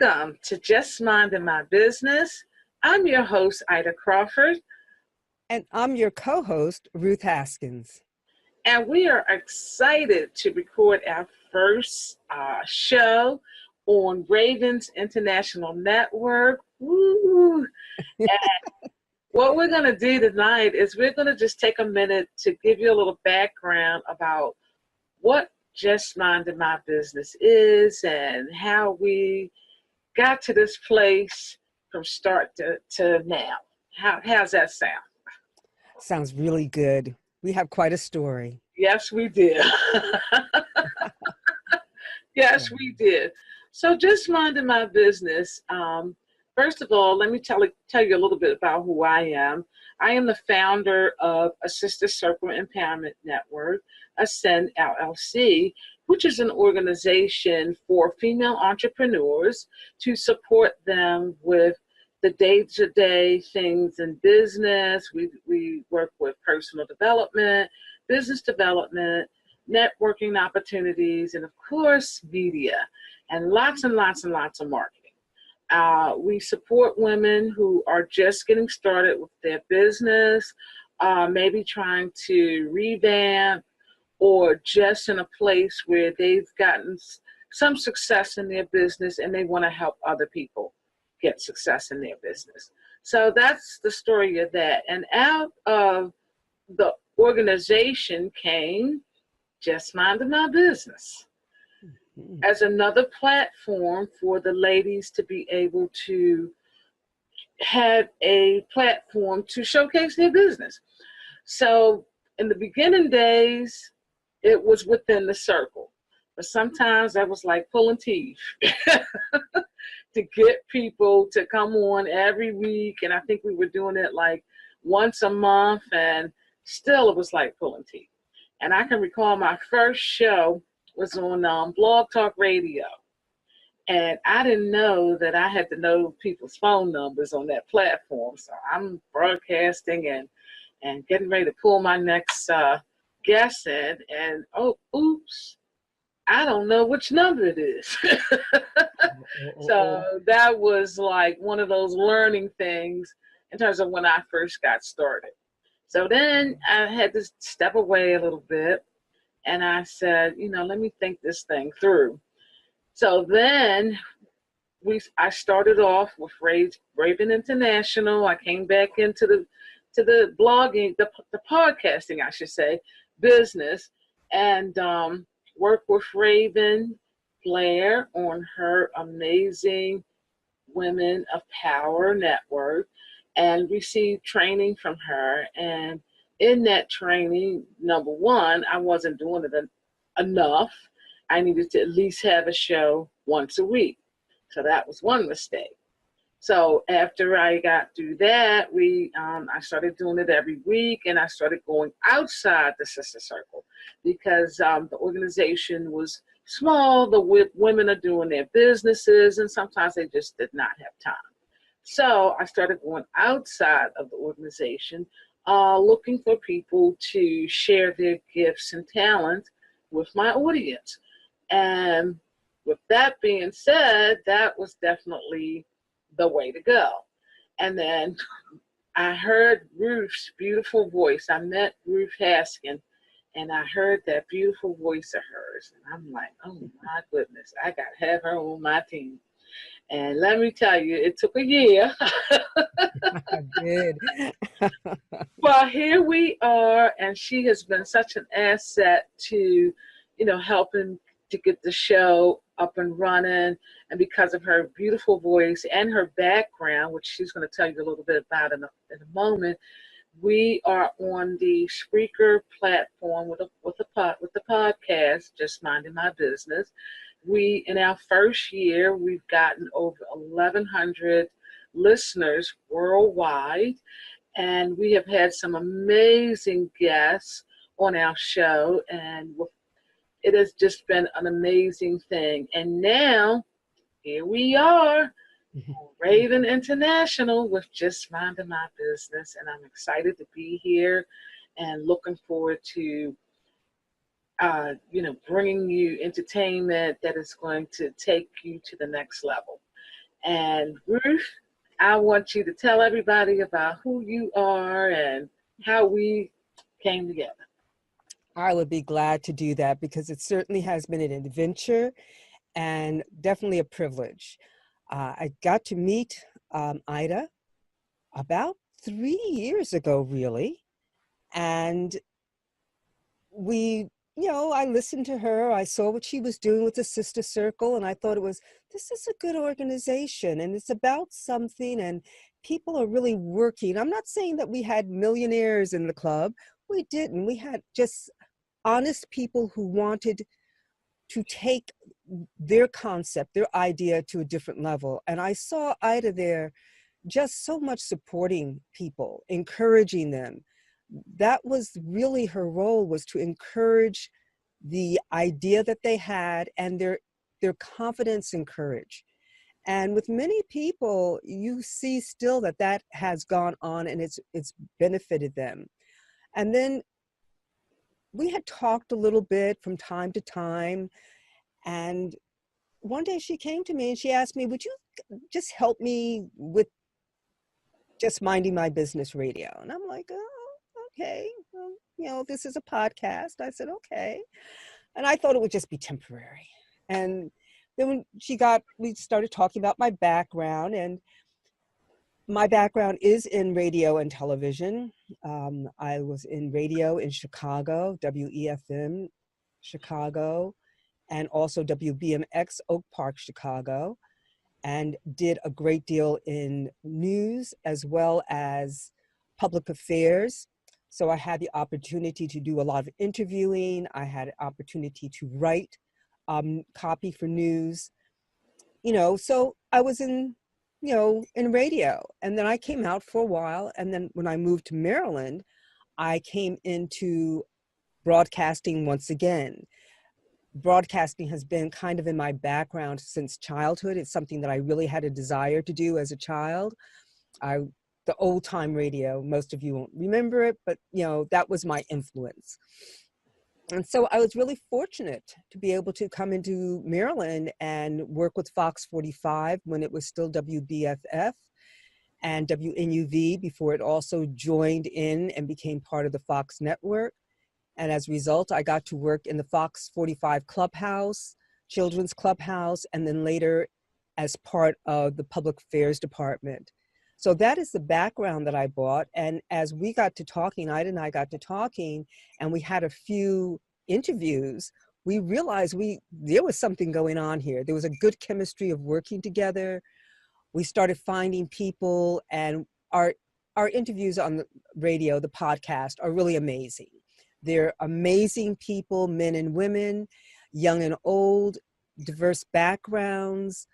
Welcome to Just Minding My Business. I'm your host, Ida Crawford, And I'm your co-host, Ruth Haskins. and we are excited to record our first show on Ravens International Network. Woo! And what we're going to do tonight is we're going to just take a minute to give you a little background about what Just Minding My Business is and how we got to this place from start to now. How's that sound? Sounds really good. We have quite a story. Yes, we did. Yes, we did. So just minding my business. First of all, let me tell you a little bit about who I am. I am the founder of a Sister Circle Empowerment Network, Ascend LLC, which is an organization for female entrepreneurs to support them with the day-to-day things in business. We work with personal development, business development, networking opportunities, and of course, media, and lots and lots and lots of marketing. We support women who are just getting started with their business, maybe trying to revamp, or just in a place where they've gotten some success in their business and they want to help other people get success in their business. So that's the story of that. And out of the organization came Just Minding My Business as another platform for the ladies to be able to have a platform to showcase their business. So in the beginning days, it was within the circle. But sometimes that was like pulling teeth to get people to come on every week. And I think we were doing it like once a month, and still it was like pulling teeth. And I can recall my first show was on Blog Talk Radio. And I didn't know that I had to know people's phone numbers on that platform. So I'm broadcasting and getting ready to pull my next guest in. And, oh, oops, I don't know which number it is. So that was like one of those learning things in terms of when I first got started. So then I had to step away a little bit. And I said, let me think this thing through. So then I started off with Raven International. I came back into the blogging, the podcasting, I should say, business, and worked with Raven Blair on her amazing Women of Power network and received training from her. And in that training, number one, I wasn't doing it enough. I needed to at least have a show once a week. So that was one mistake. So after I got through that, I started doing it every week, and I started going outside the Sister Circle because the organization was small. The women are doing their businesses, and sometimes they just did not have time. So I started going outside of the organization, looking for people to share their gifts and talents with my audience. And with that being said, that was definitely the way to go. And then I heard Ruth's beautiful voice. I met Ruth Haskins, and I heard that beautiful voice of hers. And I'm like, oh my goodness, I got to have her on my team. And let me tell you, it took a year. I did. Well, here we are, and she has been such an asset to, helping to get the show up and running. And because of her beautiful voice and her background, which she's going to tell you a little bit about in a moment, we are on the Spreaker platform with the podcast, Just Minding My Business. In our first year, we've gotten over 1,100 listeners worldwide, and we have had some amazing guests on our show, and it has just been an amazing thing. And now, here we are, Raven International with Just Minding My Business, and I'm excited to be here and looking forward to bringing you entertainment that is going to take you to the next level. And Ruth, I want you to tell everybody about who you are and how we came together. I would be glad to do that because it certainly has been an adventure and definitely a privilege. I got to meet Ida about 3 years ago, really. And we, I listened to her. I saw what she was doing with the Sister Circle, and I thought this is a good organization and it's about something, and people are really working. I'm not saying that we had millionaires in the club. We didn't. We had just honest people who wanted to take their concept, their idea to a different level. And I saw Ida there just so much supporting people, encouraging them. That was really her role, was to encourage the idea that they had and their confidence and courage. And with many people, you see still that has gone on and it's benefited them. And then we had talked a little bit from time to time. And one day she came to me and she asked me, would you just help me with just minding my business radio? And I'm like, oh, okay. Well, this is a podcast. I said, okay. And I thought it would just be temporary. And then when we started talking about my background, and my background is in radio and television. I was in radio in Chicago, WEFM Chicago, and also WBMX Oak Park, Chicago, and did a great deal in news as well as public affairs. So I had the opportunity to do a lot of interviewing. I had an opportunity to write copy for news, so I was in radio. And then I came out for a while. And then when I moved to Maryland, I came into broadcasting once again. Broadcasting has been kind of in my background since childhood. It's something that I really had a desire to do as a child. The old time radio, most of you won't remember it, but that was my influence. And so I was really fortunate to be able to come into Maryland and work with Fox 45 when it was still WBFF and WNUV before it also joined in and became part of the Fox network. And as a result, I got to work in the Fox 45 Clubhouse, Children's Clubhouse, and then later as part of the Public Affairs Department. So that is the background that I brought. And as we got to talking, Ida and I got to talking, and we had a few interviews, we realized there was something going on here. There was a good chemistry of working together. We started finding people, and our interviews on the radio, the podcast, are really amazing. They're amazing people, men and women, young and old, diverse backgrounds,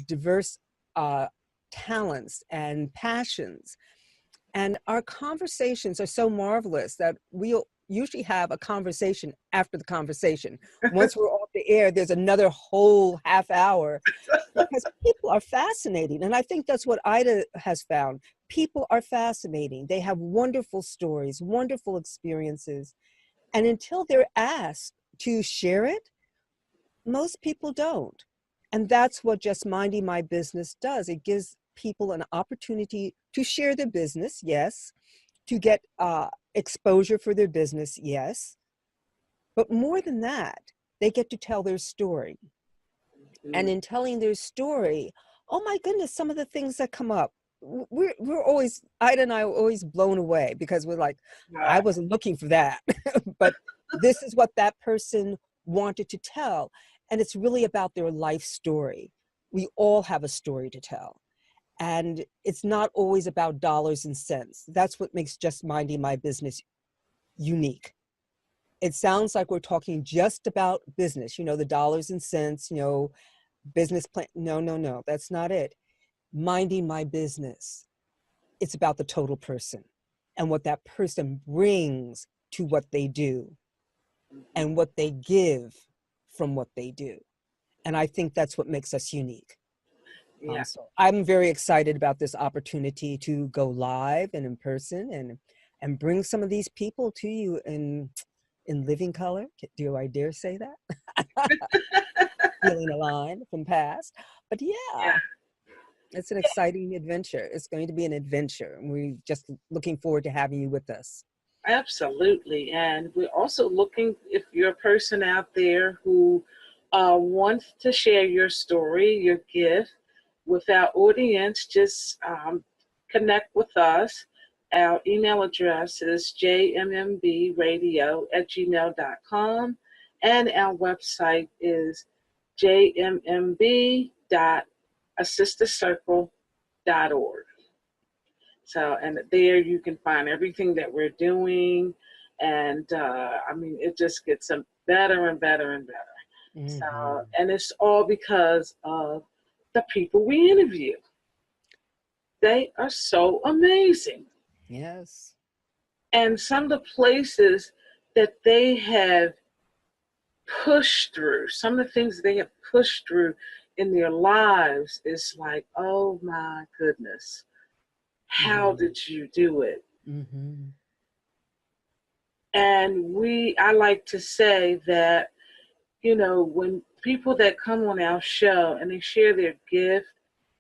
diverse talents and passions. And our conversations are so marvelous that we'll usually have a conversation after the conversation. Once we're off the air, there's another whole half hour because people are fascinating. And I think that's what Ida has found. People are fascinating. They have wonderful stories, wonderful experiences. And until they're asked to share it, most people don't. And that's what Just Minding My Business does. It gives people an opportunity to share their business, yes, to get exposure for their business, yes. But more than that, they get to tell their story. And in telling their story, oh my goodness, some of the things that come up, we're always, Ida and I are always blown away because we're like, I wasn't looking for that, but this is what that person wanted to tell. And it's really about their life story. We all have a story to tell. And it's not always about dollars and cents. That's what makes Just Minding My Business unique. It sounds like we're talking just about business, the dollars and cents, business plan. No, that's not it. Minding my business. It's about the total person and what that person brings to what they do and what they give from what they do. And I think that's what makes us unique. Yeah. So I'm very excited about this opportunity to go live and in person and bring some of these people to you in living color. Do I dare say that? Feeling aligned from past. But yeah. It's an exciting adventure. It's going to be an adventure. We're just looking forward to having you with us. Absolutely. And we're also looking, if you're a person out there who wants to share your story, your gift with our audience, just connect with us. Our email address is jmmbradio@gmail.com, and our website is jmmb.assistercircle.org. So, and there you can find everything that we're doing. And I mean, it just gets better and better and better. Mm-hmm. So, and it's all because of the people we interview. They are so amazing. Yes. And some of the places that they have pushed through, some of the things they have pushed through in their lives is like, oh my goodness, how Mm-hmm. did you do it? Mm-hmm. And I like to say that, when people that come on our show and they share their gift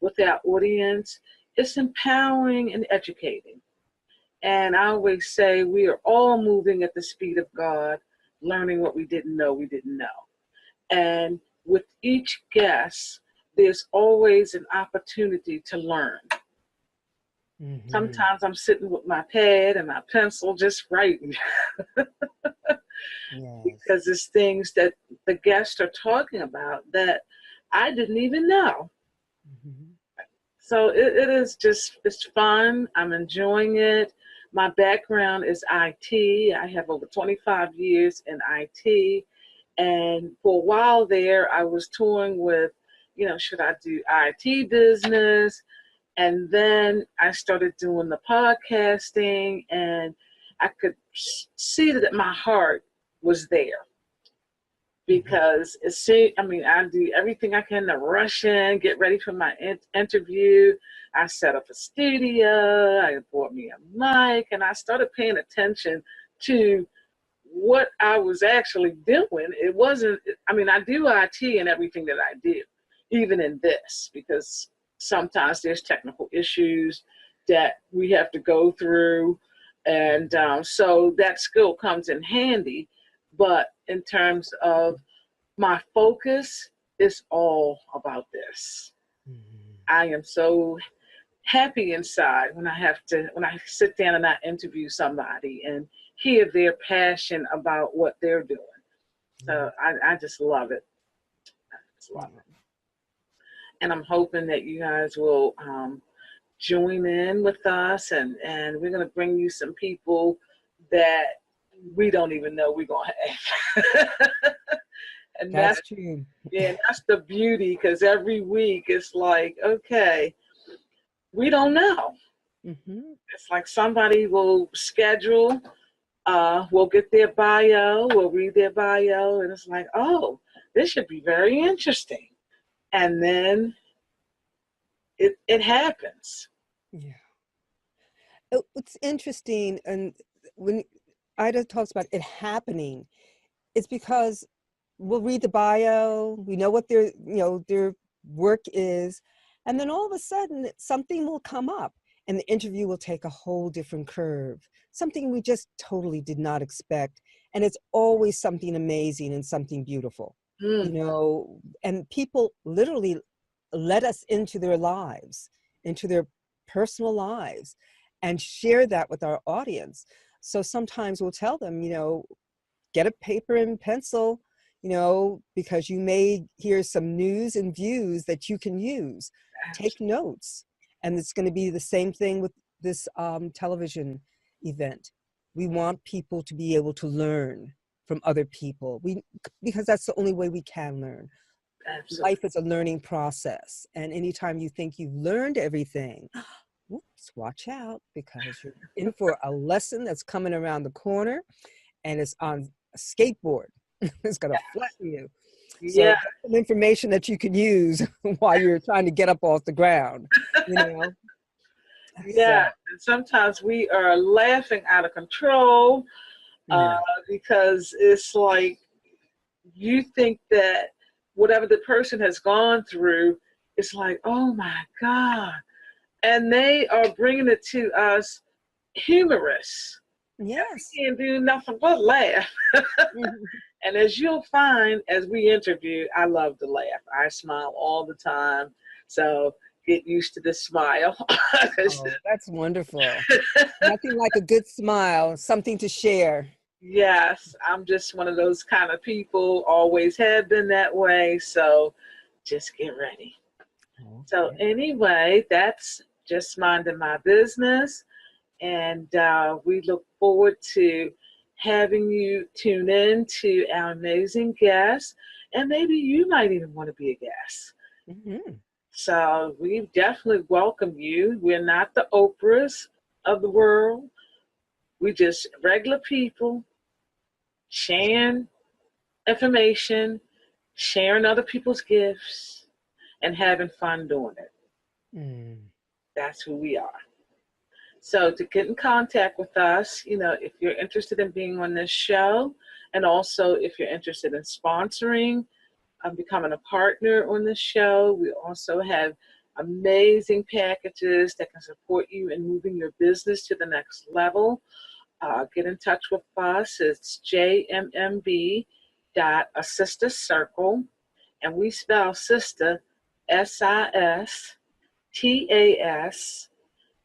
with our audience, it's empowering and educating. And I always say we are all moving at the speed of God, learning what we didn't know we didn't know. And with each guest, there's always an opportunity to learn. Mm-hmm. Sometimes I'm sitting with my pad and my pencil just writing Yes. because it's things that the guests are talking about that I didn't even know. Mm-hmm. So it is just, it's fun. I'm enjoying it. My background is IT. I have over 25 years in IT. And for a while there, I was touring with, should I do IT business? And then I started doing the podcasting, and I could see that my heart was there Mm-hmm. because I do everything I can to rush in, get ready for my interview. I set up a studio, I bought me a mic, and I started paying attention to what I was actually doing. It wasn't, I do IT and everything that I do, even in this, because sometimes there's technical issues that we have to go through. And so that skill comes in handy. But in terms of my focus, is all about this. Mm-hmm. I am so happy inside when I sit down and I interview somebody and hear their passion about what they're doing. So I just love it. I just love Yeah. it. And I'm hoping that you guys will join in with us, and we're going to bring you some people that we don't even know we're going to have. And That's true. that's the beauty, because every week it's like, okay, we don't know. Mm-hmm. It's like somebody will schedule, we'll get their bio, we'll read their bio, and it's like, oh, this should be very interesting. And then it happens. Yeah. It's interesting, and when Ida talks about it happening, it's because we'll read the bio, we know what their work is, and then all of a sudden something will come up and the interview will take a whole different curve, something we just totally did not expect. And it's always something amazing and something beautiful, Mm, and people literally let us into their lives, into their personal lives, and share that with our audience. So sometimes we'll tell them, get a paper and pencil, because you may hear some news and views that you can use. Take notes. And it's going to be the same thing with this television event. We want people to be able to learn from other people. Because that's the only way we can learn. absolutely. Life is a learning process. And anytime you think you've learned everything, whoops, watch out, because you're in for a lesson that's coming around the corner, and it's on a skateboard. It's going to flatten you. So Yeah, that's some information that you can use while you're trying to get up off the ground, you know. yeah. So And sometimes we are laughing out of control, uh, yeah. because it's like you think that whatever the person has gone through It's like, oh my God. And they are bringing it to us humorous. And Yes. we can't do nothing but laugh. Mhm. And as you'll find as we interview, I love to laugh. I smile all the time. So get used to this smile. Oh, that's wonderful. Nothing like a good smile, something to share. Yes, I'm just one of those kind of people, always have been that way. So just get ready. So, Okay. anyway, that's just minding my business. And we look forward to having you tune in to our amazing guests. And maybe you might even want to be a guest. Mhm. So, we definitely welcome you. We're not the Oprahs of the world, we just regular people sharing information, sharing other people's gifts, and having fun doing it. Mm. That's who we are. So to get in contact with us, if you're interested in being on this show, and also if you're interested in sponsoring, becoming a partner on this show, we also have amazing packages that can support you in moving your business to the next level. Get in touch with us. It's jmmb.assistascircle, and we spell sister SISTAS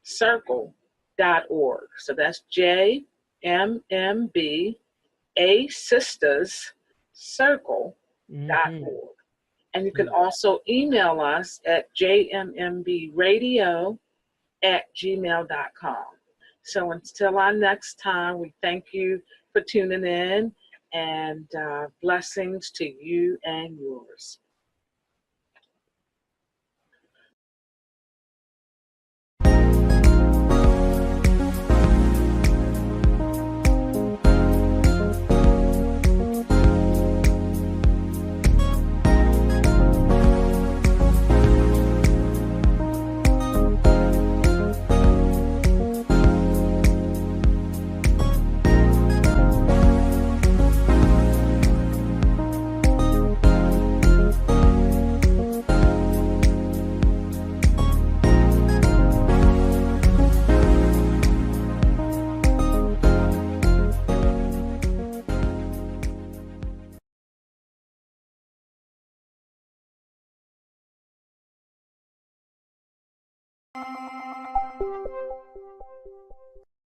circle.org. So that's JMMB, a sisters circle.org. Mhm. And you can Mm. also email us at jmmbradio@gmail.com. So until our next time, we thank you for tuning in, and blessings to you and yours.